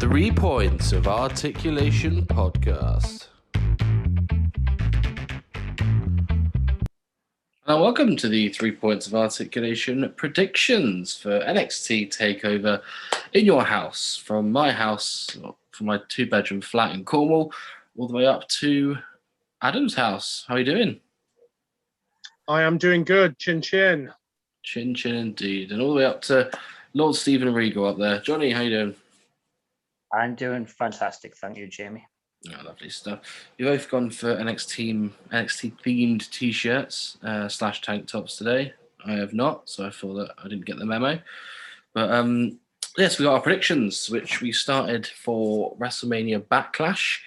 3 Points of Articulation podcast. And welcome to the 3 Points of Articulation predictions for NXT Takeover in your house, from my house, from my 2-bedroom flat in Cornwall, all the way up to Adam's house. How are you doing? I am doing good. Chin chin. Chin chin indeed. And all the way up to Lord Stephen Regal up there. Johnny, how you doing? I'm doing fantastic. Thank you, Jamie. Oh, lovely stuff. You've both gone for NXT themed t-shirts / tank tops today. I have not, so I feel that I didn't get the memo. But yes, we got our predictions, which we started for WrestleMania Backlash.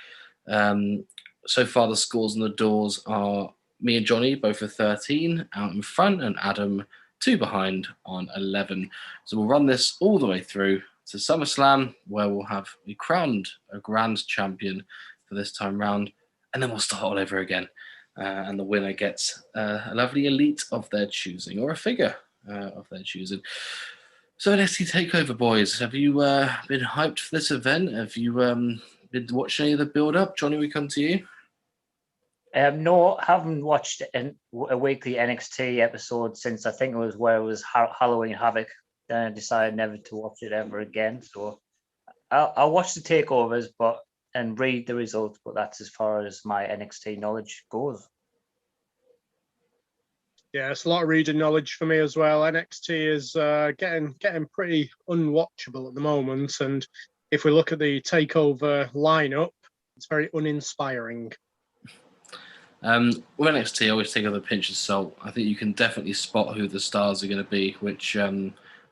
So far, the scores on the doors are me and Johnny both for 13 out in front, and Adam 2 behind on 11. So we'll run this all the way through to SummerSlam, where we'll have crowned a grand champion for this time round, and then we'll start all over again. And the winner gets a lovely elite of their choosing, or a figure of their choosing. So NXT Takeover, boys, have you been hyped for this event? Have you been watching any of the build-up? Johnny, we come to you. No, haven't watched a weekly NXT episode since I think it was Halloween Havoc. Then I decided never to watch it ever again. So I'll watch the takeovers, and read the results, but that's as far as my NXT knowledge goes. Yeah, it's a lot of reading knowledge for me as well. NXT is getting pretty unwatchable at the moment, and if we look at the takeover lineup, it's very uninspiring. With NXT, I always take it with a pinch of salt. I think you can definitely spot who the stars are going to be, which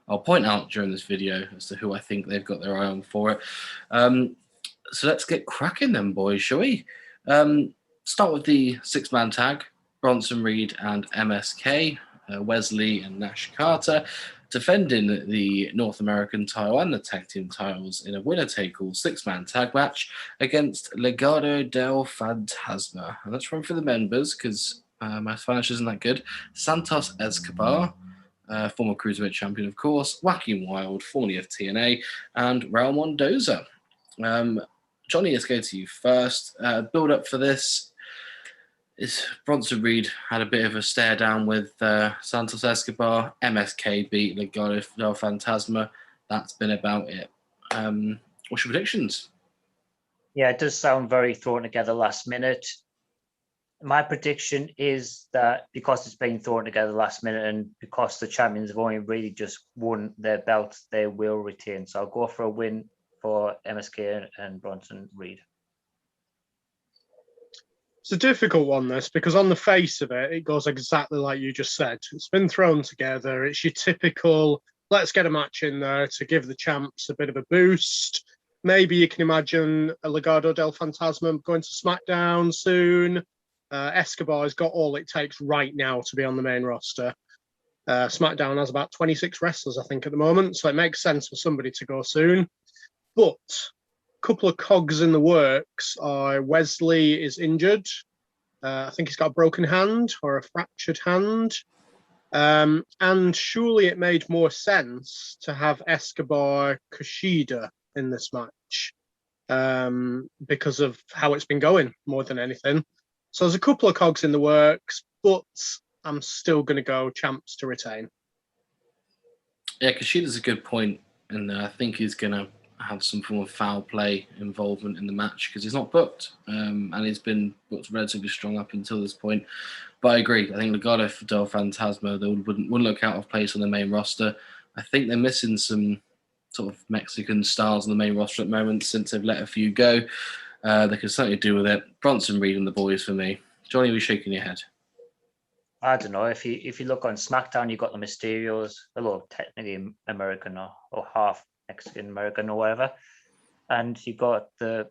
I'll point out during this video as to who I think they've got their eye on for it. So let's get cracking then, boys, shall we? Start with the 6-man tag, Bronson Reed and MSK, Wesley and Nash Carter, defending the North American title and the tag team titles in a winner-take-all 6-man tag match against Legado del Fantasma. And let's run through the members, because my Spanish isn't that good. Santos Escobar, former Cruiserweight champion, of course, Joaquin Wilde, formerly of TNA, and Raul Mendoza. Johnny, let's go to you first. Build up for this is Bronson Reed had a bit of a stare down with Santos Escobar. MSK beat Legado del Fantasma. That's been about it. What's your predictions? Yeah, it does sound very thrown together last minute. My prediction is that because it's been thrown together last minute and because the champions have only really just won their belts, they will retain. So I'll go for a win for MSK and Bronson Reed. It's a difficult one, this, because on the face of it, it goes exactly like you just said. It's been thrown together. It's your typical, let's get a match in there to give the champs a bit of a boost. Maybe you can imagine a Legado del Fantasma going to SmackDown soon. Escobar has got all it takes right now to be on the main roster. SmackDown has about 26 wrestlers, I think, at the moment, so it makes sense for somebody to go soon. But a couple of cogs in the works. Wesley is injured. I think he's got a broken hand or a fractured hand. And surely it made more sense to have Escobar Kushida in this match because of how it's been going more than anything. So there's a couple of cogs in the works, but I'm still going to go champs to retain. Yeah, Kushida's a good point, and I think he's going to have some form of foul play involvement in the match because he's not booked, and he's been booked relatively strong up until this point. But I agree. I think Legado del Fantasma, they wouldn't look out of place on the main roster. I think they're missing some sort of Mexican stars on the main roster at the moment since they've let a few go. They could certainly do with it. Bronson Reed and the boys for me. Johnny, we're shaking your head. I don't know. If you look on SmackDown, you've got the Mysterios, although technically American or half Mexican American or whatever, and you got you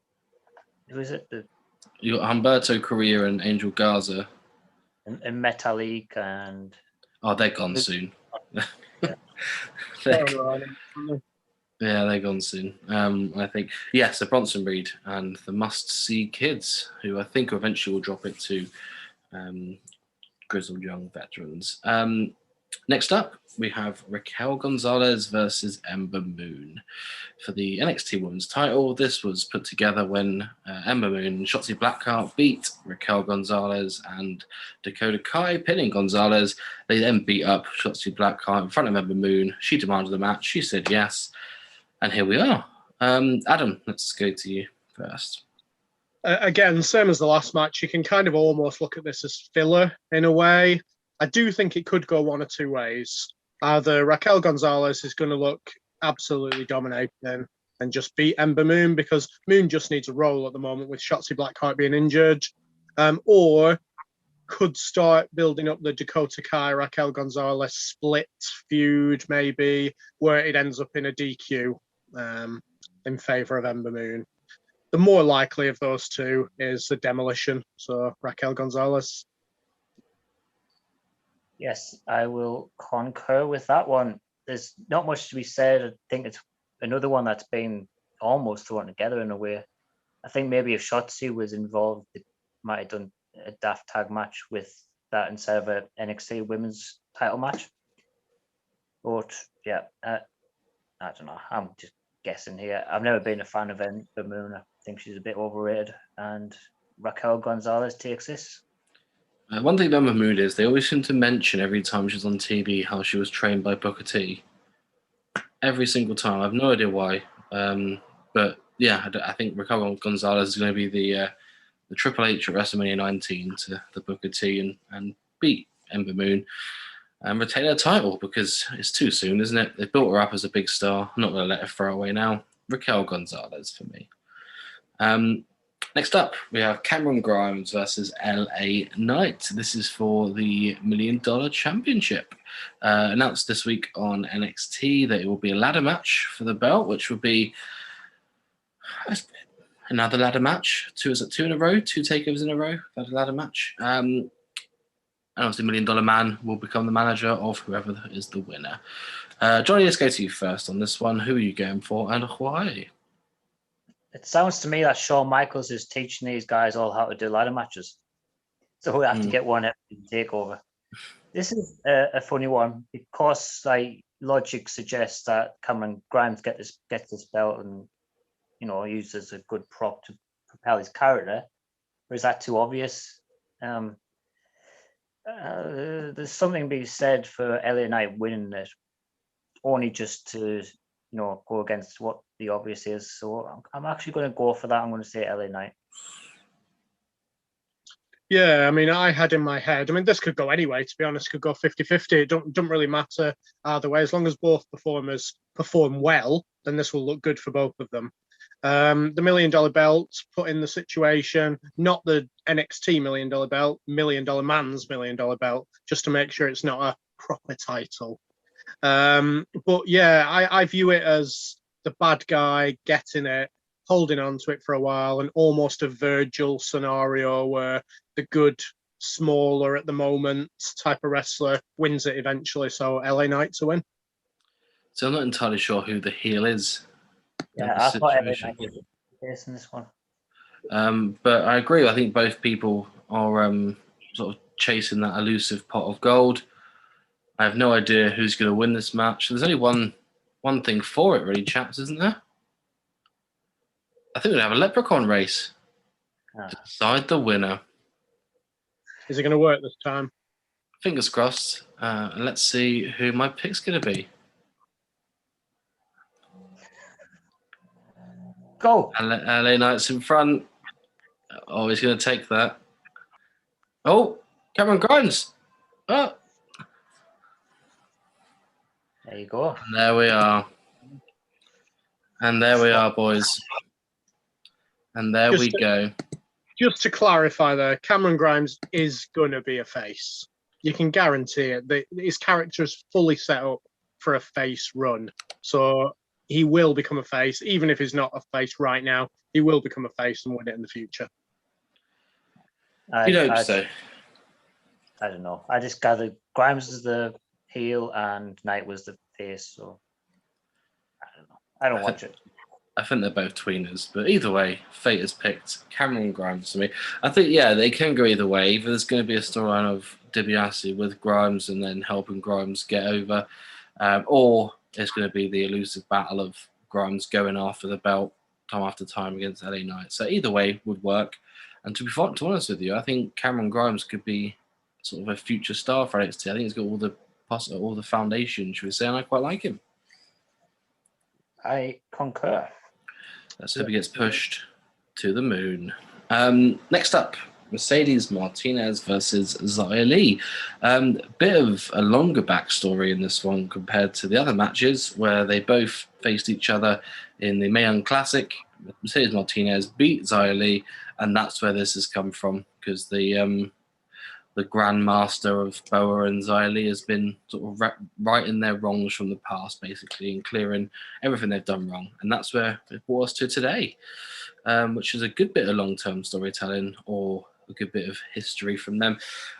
got Humberto Carrillo and Angel Garza, and Metalik, and they're gone soon. Yeah, they're gone soon. I think so Bronson Reed and the must-see kids, who I think eventually will drop it to grizzled young veterans. Next up, we have Raquel Gonzalez versus Ember Moon. for the NXT Women's title. This was put together when Ember Moon and Shotzi Blackheart beat Raquel Gonzalez and Dakota Kai, pinning Gonzalez. They then beat up Shotzi Blackheart in front of Ember Moon. She demanded the match. She said yes. And here we are. Adam, let's go to you first. Again, same as the last match, you can kind of almost look at this as filler in a way. I do think it could go one or two ways. Either Raquel Gonzalez is going to look absolutely dominating and just beat Ember Moon, because Moon just needs a role at the moment with Shotzi Blackheart being injured, or could start building up the Dakota Kai Raquel Gonzalez split feud, maybe, where it ends up in a DQ in favor of Ember Moon. The more likely of those two is the demolition, so Raquel Gonzalez. Yes, I will concur with that one. There's not much to be said. I think it's another one that's been almost thrown together in a way. I think maybe if Shotzi was involved, it might have done a daft tag match with that instead of an NXT women's title match. But yeah, I don't know. I'm just guessing here. I've never been a fan of Ember Moon. I think she's a bit overrated. And Raquel Gonzalez takes this. One thing about Ember Moon is they always seem to mention every time she's on TV how she was trained by Booker T. Every single time. I have no idea why. But yeah, I think Raquel Gonzalez is going to be the Triple H at WrestleMania 19 to the Booker T and beat Ember Moon and retain her title, because it's too soon, isn't it? They've built her up as a big star. I'm not going to let her throw away now. Raquel Gonzalez for me. Next up, we have Cameron Grimes versus LA Knight. This is for the $1 Million Championship. Announced this week on NXT that it will be a ladder match for the belt, which would be another ladder match. Two in a row? 2 takeovers in a row? That's a ladder match. And obviously, $1 Million Man will become the manager of whoever is the winner. Johnny, let's go to you first on this one. Who are you going for and why? It sounds to me that Shawn Michaels is teaching these guys all how to do ladder matches. So we have to get one every takeover. This is a funny one because like logic suggests that Cameron Grimes gets this belt and used as a good prop to propel his character. Or is that too obvious? There's something to be said for LA Knight winning it, only just to go against what the obvious is. So I'm actually going to go for that. I'm going to say LA Knight. Yeah, I mean, I had in my head, this could go anyway, to be honest, could go 50-50. It don't really matter either way. As long as both performers perform well, then this will look good for both of them. The $1 Million belt put in the situation, not the NXT $1 Million belt, $1 Million Man's $1 Million belt, just to make sure it's not a proper title. But yeah, I view it as the bad guy getting it, holding on to it for a while, and almost a Virgil scenario where the good, smaller at the moment type of wrestler wins it eventually. So LA Knight to win. So I'm not entirely sure who the heel is. Yeah, I thought LA Knight was the case in this one. But I agree. I think both people are sort of chasing that elusive pot of gold. I have no idea who's going to win this match. There's only one thing for it, really, chaps, isn't there? I think we're going to have a leprechaun race to decide the winner. Is it going to work this time? Fingers crossed. And let's see who my pick's going to be. Go. LA Knight's in front. Oh, he's going to take that. Oh, Cameron Grimes. Oh. There you go. And there we are. And there we are, boys. And there we go. Just to clarify there, Cameron Grimes is going to be a face. You can guarantee it. His character is fully set up for a face run. So he will become a face. Even if he's not a face right now, he will become a face and win it in the future. You don't say. I don't know. I just gathered Grimes is the heel and Knight was the face. So I don't know. I don't watch it. I think they're both tweeners, but either way, fate has picked Cameron Grimes for me. I think, yeah, they can go either way. Either there's going to be a storyline of DiBiase with Grimes and then helping Grimes get over, or it's going to be the elusive battle of Grimes going after the belt time after time against LA Knight. So either way would work. And to be honest with you, I think Cameron Grimes could be sort of a future star for NXT. I think he's got all the foundation, should we say, and I quite like him. I concur. Let's hope he gets pushed to the moon. Next up, Mercedes Martinez versus Xia Li. Bit of a longer backstory in this one compared to the other matches where they both faced each other in the Mae Young Classic. Mercedes Martinez beat Xia Li, and that's where this has come from, because the Grandmaster of Boa and Xia Li has been sort of righting their wrongs from the past, basically, and clearing everything they've done wrong. And that's where it brought us to today, which is a good bit of long-term storytelling or a good bit of history from them.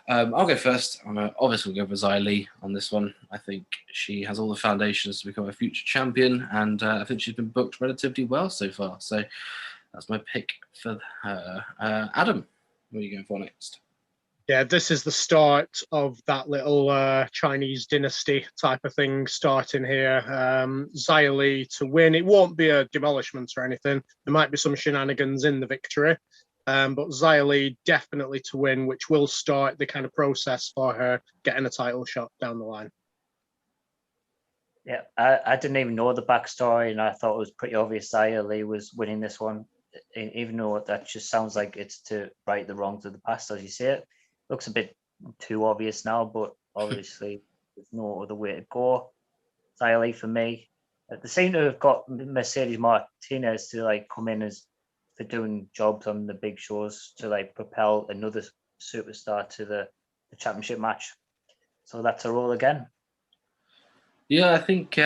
I'll go first. I'm obviously going to go for Xia Li on this one. I think she has all the foundations to become a future champion, and I think she's been booked relatively well so far. So that's my pick for her. Adam, what are you going for next? Yeah, this is the start of that little Chinese dynasty type of thing starting here. Xia Li to win. It won't be a demolishment or anything. There might be some shenanigans in the victory. But Xia Li definitely to win, which will start the kind of process for her getting a title shot down the line. Yeah, I didn't even know the backstory, and I thought it was pretty obvious Xia Li was winning this one, even though that just sounds like it's to right the wrongs of the past, as you say it. Looks a bit too obvious now, but obviously there's no other way to go. Xia Li for me. They seem to have got Mercedes Martinez to like come in as for doing jobs on the big shows to like propel another superstar to the championship match. So that's a role again. Yeah, I think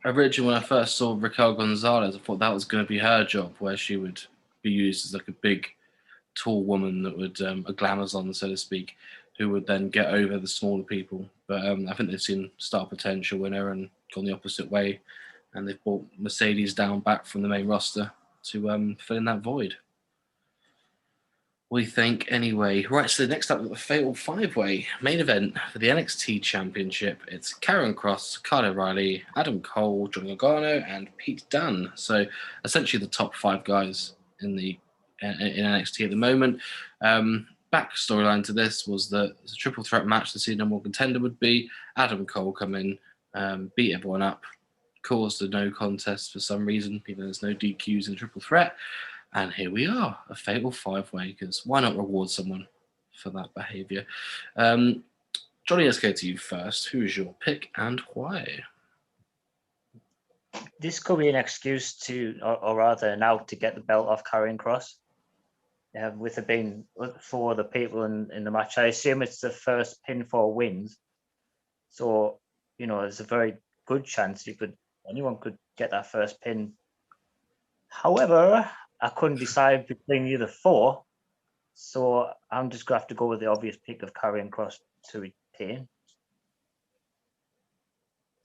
originally when I first saw Raquel Gonzalez, I thought that was going to be her job, where she would be used as like a big, tall woman that would a glamazon, so to speak, who would then get over the smaller people. But I think they've seen star potential in her and gone the opposite way, and they've brought Mercedes down back from the main roster to fill in that void. We think anyway. Right, so next up, the Fatal 5-Way main event for the NXT Championship. It's Karrion Kross, Kyle O'Reilly, Adam Cole, Johnny Gargano, and Pete Dunne. So essentially the top 5 guys in NXT at the moment. Back storyline to this was that it's a triple threat match to see number 1 contender would be Adam Cole come in, beat everyone up, caused a no contest for some reason, even though there's no DQs in triple threat. And here we are, a Fatal 5-Way, because why not reward someone for that behaviour? Johnny, let's go to you first. Who is your pick and why? This could be an excuse to, or rather an out to get the belt off Karrion Kross. With it being for the people in the match, I assume it's the first pinfall wins. So, there's a very good chance anyone could get that first pin. However, I couldn't decide between either 4, so I'm just going to have to go with the obvious pick of Karrion Kross to retain.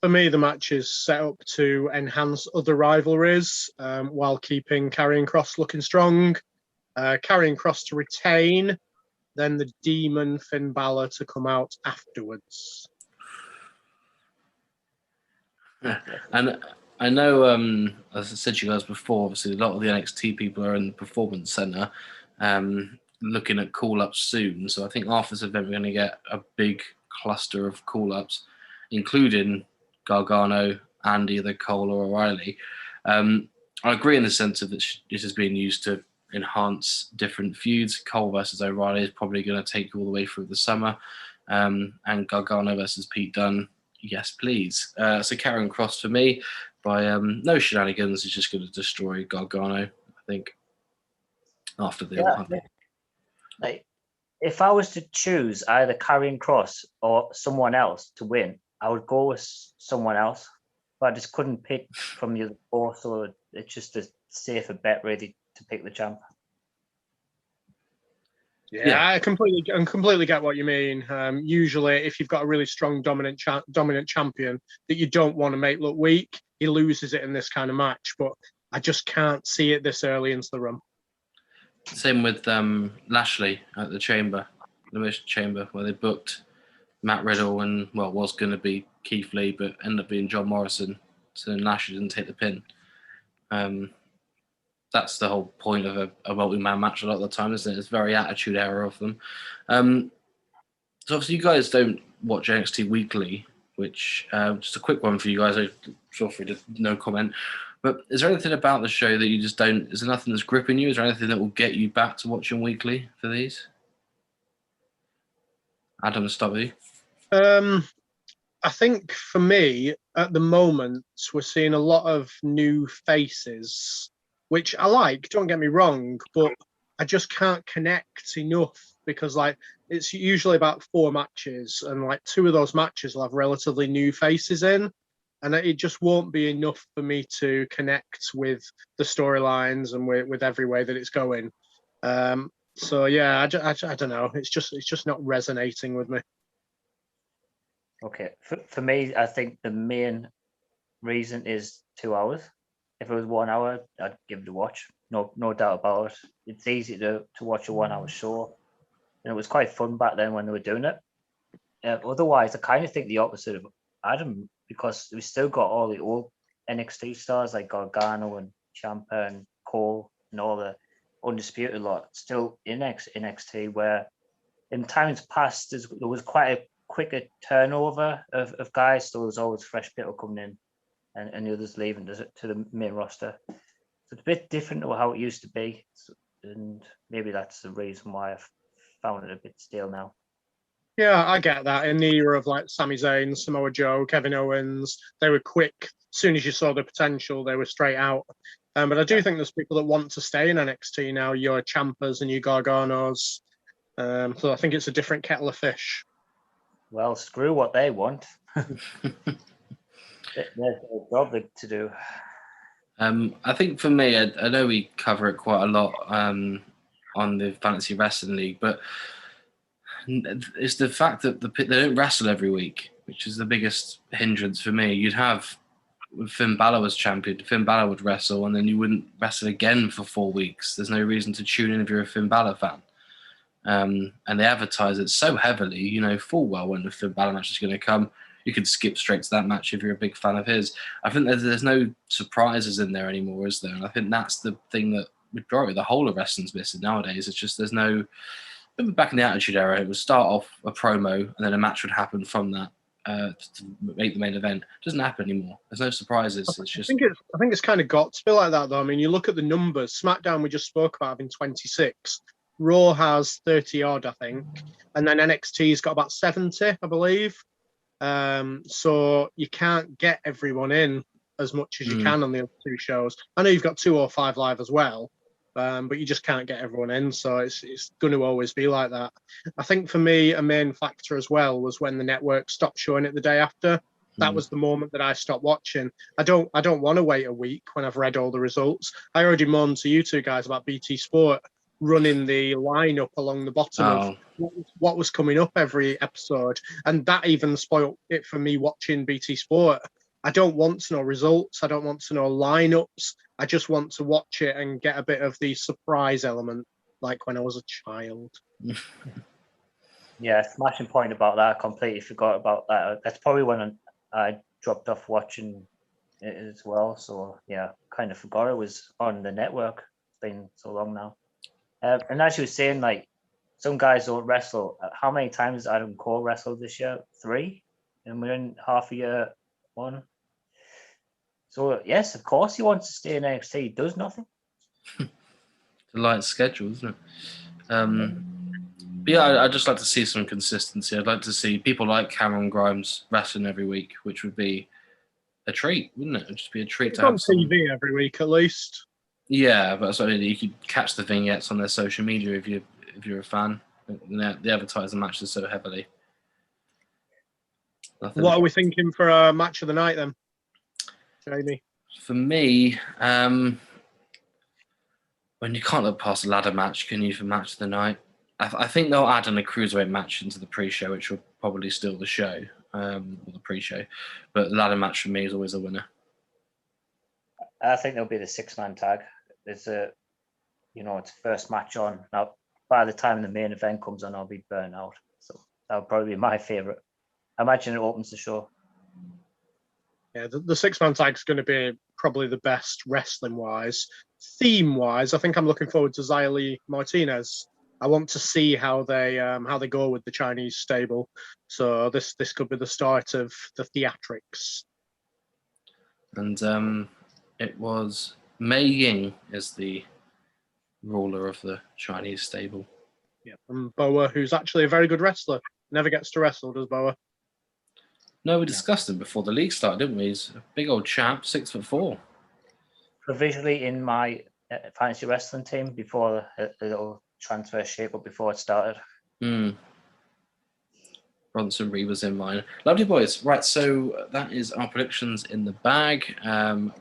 For me, the match is set up to enhance other rivalries while keeping Karrion Kross looking strong. Karrion Kross to retain, then the Demon Finn Balor to come out afterwards. And I know, as I said to you guys before, obviously a lot of the NXT people are in the Performance Center looking at call-ups soon. So I think after this event, we're going to get a big cluster of call-ups, including Gargano and either Cole or O'Reilly. I agree in the sense that this is being used to enhance different feuds. Cole versus O'Reilly is probably going to take you all the way through the summer. And Gargano versus Pete Dunne, yes, please. So Karrion Kross for me, by no shenanigans, is just going to destroy Gargano, I think, after the... Like, if I was to choose either Karrion Kross or someone else to win, I would go with someone else. But I just couldn't pick from the other 4, so it's just a safer bet, really, to pick the champ. Yeah, I completely get what you mean. Usually, if you've got a really strong dominant champion that you don't want to make look weak, he loses it in this kind of match. But I just can't see it this early into the run. Same with Lashley at the Elimination Chamber, where they booked Matt Riddle and, was going to be Keith Lee, but ended up being John Morrison. So then Lashley didn't take the pin. That's the whole point of a multi-man match a lot of the time, isn't it? It's very attitude error of them. So obviously you guys don't watch NXT weekly, which just a quick one for you guys. Feel free to no comment. But is there anything about the show that you just don't? Is there nothing that's gripping you? Is there anything that will get you back to watching weekly for these? Adam, start with you. I think for me, at the moment, we're seeing a lot of new faces, which I like, don't get me wrong, but I just can't connect enough because, like, it's usually about 4 matches, and like 2 of those matches will have relatively new faces in, and it just won't be enough for me to connect with the storylines and with every way that it's going. So yeah, I don't know. It's just not resonating with me. Okay, for me, I think the main reason is 2 hours. If it was 1 hour, I'd give it a watch. No doubt about it. It's easy to watch a 1 hour show, and it was quite fun back then when they were doing it. Otherwise, I kind of think the opposite of Adam, because we still got all the old NXT stars like Gargano and Ciampa and Cole and all the undisputed lot still in NXT, where in times past there was quite a quicker turnover of guys, so there was always fresh people coming in and the others leaving to the main roster. So it's a bit different to how it used to be, and maybe that's the reason why I've found it a bit stale now. Yeah, I get that. In the era of like Sami Zayn, Samoa Joe, Kevin Owens, they were quick. As soon as you saw the potential, they were straight out. But I do think there's people that want to stay in NXT now, your Ciampas and your Garganos. So I think it's a different kettle of fish. Well, screw what they want. There's a job to do. I think for me, I know we cover it quite a lot on the Fantasy Wrestling League, but it's the fact that they don't wrestle every week, which is the biggest hindrance for me. You'd have Finn Balor as champion, Finn Balor would wrestle, and then you wouldn't wrestle again for 4 weeks. There's no reason to tune in if you're a Finn Balor fan. And they advertise it so heavily, you know full well when the Finn Balor match is going to come. You could skip straight to that match if you're a big fan of his. I think there's no surprises in there anymore, is there? And I think that's the thing that majority, the whole of wrestling's missing nowadays. It's just there's no. Back in the Attitude Era, it would start off a promo and then a match would happen from that to make the main event. It doesn't happen anymore. There's no surprises. It's just. I think it's kind of got to be like that, though. I mean, you look at the numbers. SmackDown we just spoke about having 26. Raw has 30 odd, I think, and then NXT's got about 70, I believe. So you can't get everyone in as much as you can on the other 2 shows. I know you've got 205 Live as well, but you just can't get everyone in. So it's going to always be like that. I think for me, a main factor as well was when the network stopped showing it the day after. That was the moment that I stopped watching. I don't want to wait a week when I've read all the results. I already moaned to you 2 guys about BT Sport running the lineup along the bottom of what was coming up every episode, and that even spoiled it for me watching BT Sport. I don't want to know results. I don't want to know lineups. I just want to watch it and get a bit of the surprise element, like when I was a child. Yeah, smashing point about that. I completely forgot about that. That's probably when I dropped off watching it as well. So yeah, kind of forgot it was on the network. It's been so long now. And as you were saying, like some guys don't wrestle. How many times has Adam Cole wrestled this year? 3, and we're in half a year 1. So yes, of course he wants to stay in NXT. He does nothing. It's a light schedule, isn't it? But yeah, I'd just like to see some consistency. I'd like to see people like Cameron Grimes wrestling every week, which would be a treat, wouldn't it? It'd just be a treat to have on TV every week at least. Yeah, but so you could catch the vignettes on their social media if you're a fan. They advertise the matches so heavily. What are we thinking for a match of the night then, Jamie? For me, when you can't look past a ladder match, can you, for match of the night? I think they'll add in a cruiserweight match into the pre-show, which will probably steal the show, or the pre-show. But the ladder match for me is always a winner. I think there'll be the 6-man tag. It's it's first match on. Now, by the time the main event comes on, I'll be burnt out. So that'll probably be my favorite. I imagine it opens the show. Yeah, the 6-man tag is going to be probably the best wrestling-wise. Theme-wise, I think I'm looking forward to Xia Li Martinez. I want to see how they go with the Chinese stable. So this could be the start of the theatrics. And it was Mei Ying is the ruler of the Chinese stable. Yeah, and Boa, who's actually a very good wrestler, never gets to wrestle, does Boa? No, we discussed him before the league started, didn't we? He's a big old chap, 6'4". Provisionally in my fantasy wrestling team before a little transfer shake-up before it started. Bronson Reaver's in mine. Lovely boys. Right, so that is our predictions in the bag.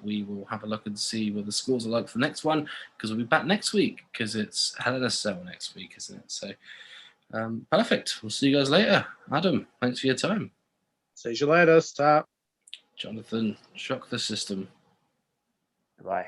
We will have a look and see what the scores are like for the next one, because we'll be back next week, because it's Hell in a Cell next week, isn't it? So, perfect. We'll see you guys later. Adam, thanks for your time. See you later, start. Jonathan, shock the system. Bye.